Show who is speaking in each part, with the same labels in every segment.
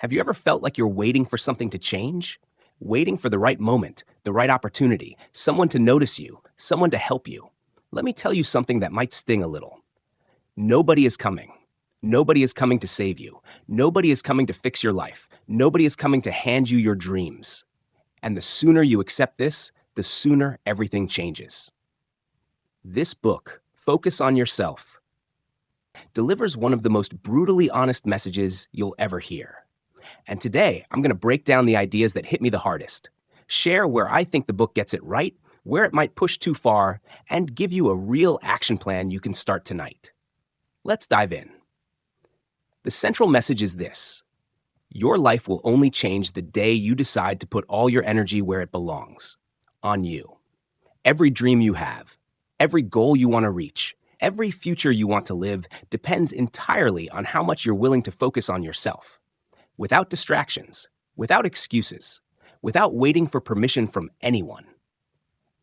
Speaker 1: Have you ever felt like you're waiting for something to change? Waiting for the right moment, the right opportunity, someone to notice you, someone to help you. Let me tell you something that might sting a little. Nobody is coming. Nobody is coming to save you. Nobody is coming to fix your life. Nobody is coming to hand you your dreams. And the sooner you accept this, the sooner everything changes. This book, Focus on Yourself, delivers one of the most brutally honest messages you'll ever hear. And today, I'm going to break down the ideas that hit me the hardest, share where I think the book gets it right, where it might push too far, and give you a real action plan you can start tonight. Let's dive in. The central message is this: your life will only change the day you decide to put all your energy where it belongs, on you. Every dream you have, every goal you want to reach, every future you want to live depends entirely on how much you're willing to focus on yourself. Without distractions, without excuses, without waiting for permission from anyone.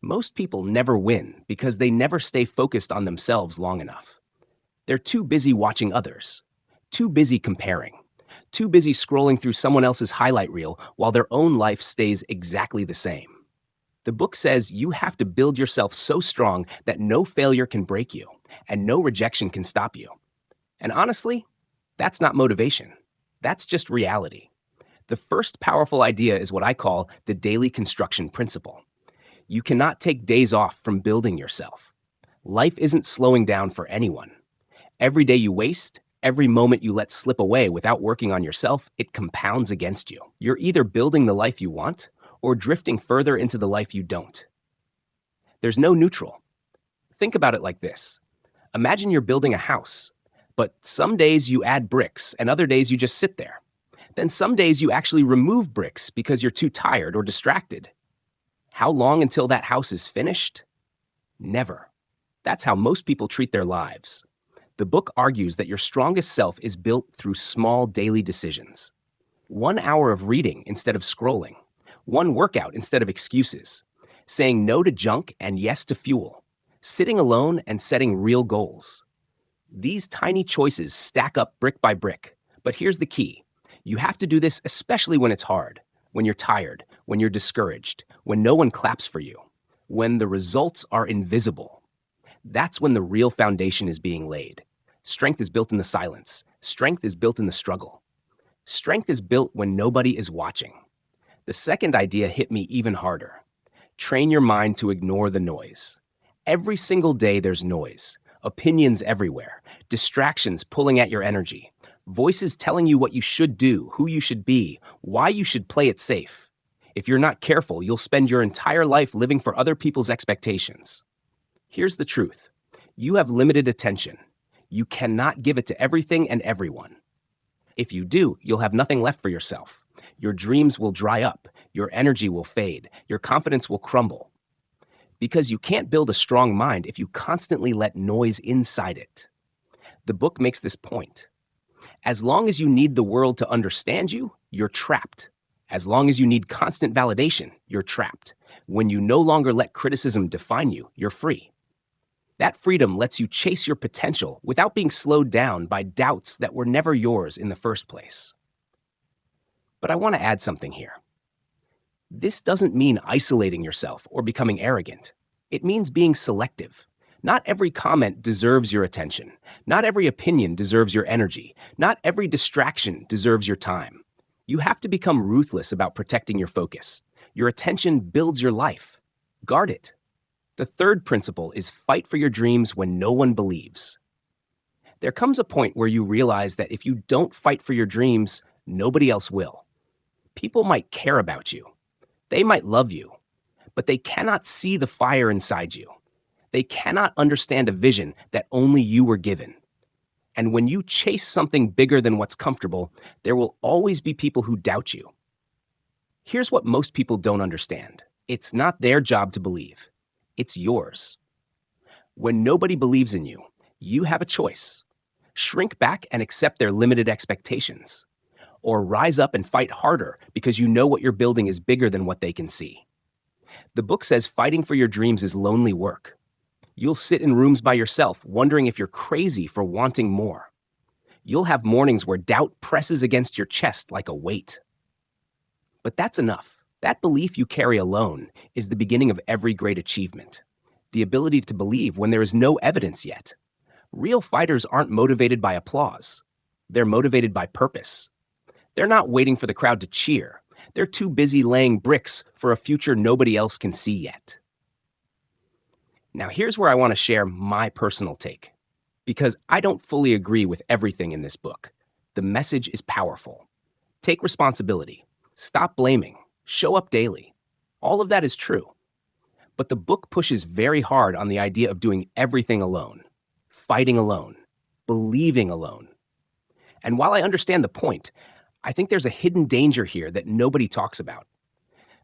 Speaker 1: Most people never win because they never stay focused on themselves long enough. They're too busy watching others, too busy comparing, too busy scrolling through someone else's highlight reel while their own life stays exactly the same. The book says you have to build yourself so strong that no failure can break you and no rejection can stop you. And honestly, that's not motivation. That's just reality. The first powerful idea is what I call the daily construction principle. You cannot take days off from building yourself. Life isn't slowing down for anyone. Every day you waste, every moment you let slip away without working on yourself, it compounds against you. You're either building the life you want or drifting further into the life you don't. There's no neutral. Think about it like this. Imagine you're building a house, but some days you add bricks and other days you just sit there. Then some days you actually remove bricks because you're too tired or distracted. How long until that house is finished? Never. That's how most people treat their lives. The book argues that your strongest self is built through small daily decisions. 1 hour of reading instead of scrolling. 1 workout instead of excuses. Saying no to junk and yes to fuel. Sitting alone and setting real goals. These tiny choices stack up brick by brick. But here's the key. You have to do this especially when it's hard, when you're tired, when you're discouraged, when no one claps for you, when the results are invisible. That's when the real foundation is being laid. Strength is built in the silence. Strength is built in the struggle. Strength is built when nobody is watching. The second idea hit me even harder. Train your mind to ignore the noise. Every single day there's noise. Opinions everywhere, distractions pulling at your energy, voices telling you what you should do, who you should be, why you should play it safe. If you're not careful, you'll spend your entire life living for other people's expectations. Here's the truth. You have limited attention. You cannot give it to everything and everyone. If you do, you'll have nothing left for yourself. Your dreams will dry up, your energy will fade, your confidence will crumble. Because you can't build a strong mind if you constantly let noise inside it. The book makes this point. As long as you need the world to understand you, you're trapped. As long as you need constant validation, you're trapped. When you no longer let criticism define you, you're free. That freedom lets you chase your potential without being slowed down by doubts that were never yours in the first place. But I want to add something here. This doesn't mean isolating yourself or becoming arrogant. It means being selective. Not every comment deserves your attention. Not every opinion deserves your energy. Not every distraction deserves your time. You have to become ruthless about protecting your focus. Your attention builds your life. Guard it. The third principle is fight for your dreams when no one believes. There comes a point where you realize that if you don't fight for your dreams, nobody else will. People might care about you. They might love you, but they cannot see the fire inside you. They cannot understand a vision that only you were given. And when you chase something bigger than what's comfortable, there will always be people who doubt you. Here's what most people don't understand. It's not their job to believe. It's yours. When nobody believes in you, you have a choice. Shrink back and accept their limited expectations. Or rise up and fight harder because you know what you're building is bigger than what they can see. The book says fighting for your dreams is lonely work. You'll sit in rooms by yourself wondering if you're crazy for wanting more. You'll have mornings where doubt presses against your chest like a weight. But that's enough. That belief you carry alone is the beginning of every great achievement. The ability to believe when there is no evidence yet. Real fighters aren't motivated by applause. They're motivated by purpose. They're not waiting for the crowd to cheer. They're too busy laying bricks for a future nobody else can see yet. Now, here's where I want to share my personal take, because I don't fully agree with everything in this book. The message is powerful. Take responsibility. Stop blaming. Show up daily. All of that is true. But the book pushes very hard on the idea of doing everything alone, fighting alone, believing alone. And while I understand the point, I think there's a hidden danger here that nobody talks about.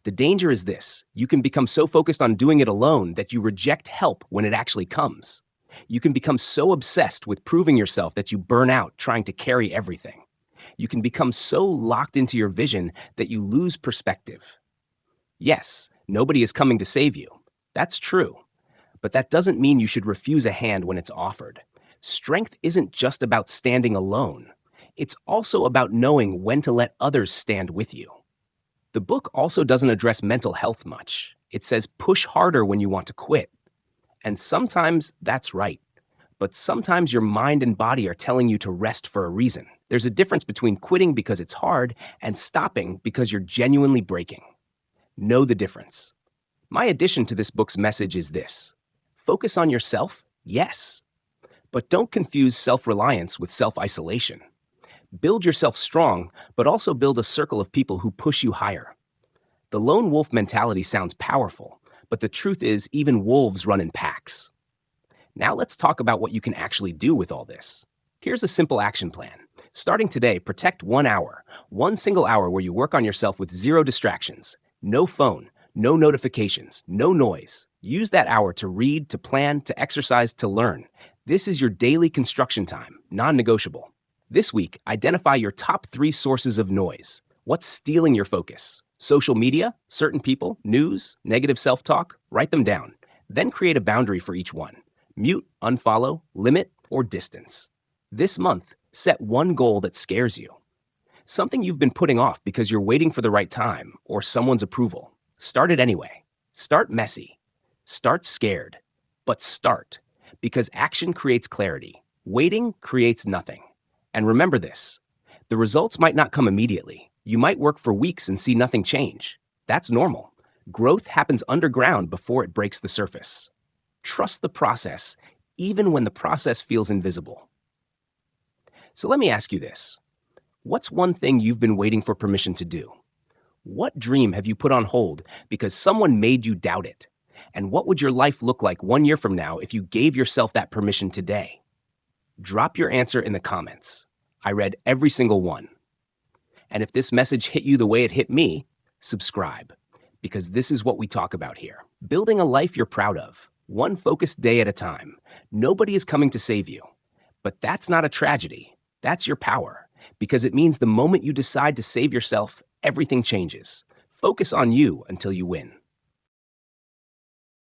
Speaker 1: The danger is this: you can become so focused on doing it alone that you reject help when it actually comes. You can become so obsessed with proving yourself that you burn out trying to carry everything. You can become so locked into your vision that you lose perspective. Yes, nobody is coming to save you. That's true. But that doesn't mean you should refuse a hand when it's offered. Strength isn't just about standing alone. It's also about knowing when to let others stand with you. The book also doesn't address mental health much. It says push harder when you want to quit. And sometimes that's right. But sometimes your mind and body are telling you to rest for a reason. There's a difference between quitting because it's hard and stopping because you're genuinely breaking. Know the difference. My addition to this book's message is this: focus on yourself, yes. But don't confuse self-reliance with self-isolation. Build yourself strong, but also build a circle of people who push you higher. The lone wolf mentality sounds powerful, but the truth is even wolves run in packs. Now let's talk about what you can actually do with all this. Here's a simple action plan. Starting today, protect 1 hour, one single hour where you work on yourself with zero distractions. No phone, no notifications, no noise. Use that hour to read, to plan, to exercise, to learn. This is your daily construction time, non-negotiable. This week, identify your top 3 sources of noise. What's stealing your focus? Social media, certain people, news, negative self-talk? Write them down. Then create a boundary for each one. Mute, unfollow, limit, or distance. This month, set one goal that scares you. Something you've been putting off because you're waiting for the right time or someone's approval. Start it anyway. Start messy. Start scared. But start, because action creates clarity. Waiting creates nothing. And remember this: the results might not come immediately. You might work for weeks and see nothing change. That's normal. Growth happens underground before it breaks the surface. Trust the process, even when the process feels invisible. So let me ask you this. What's one thing you've been waiting for permission to do? What dream have you put on hold because someone made you doubt it? And what would your life look like 1 year from now if you gave yourself that permission today? Drop your answer in the comments. I read every single one. And if this message hit you the way it hit me, subscribe, because this is what we talk about here. Building a life you're proud of, one focused day at a time. Nobody is coming to save you. But that's not a tragedy. That's your power, because it means the moment you decide to save yourself, everything changes. Focus on you until you win.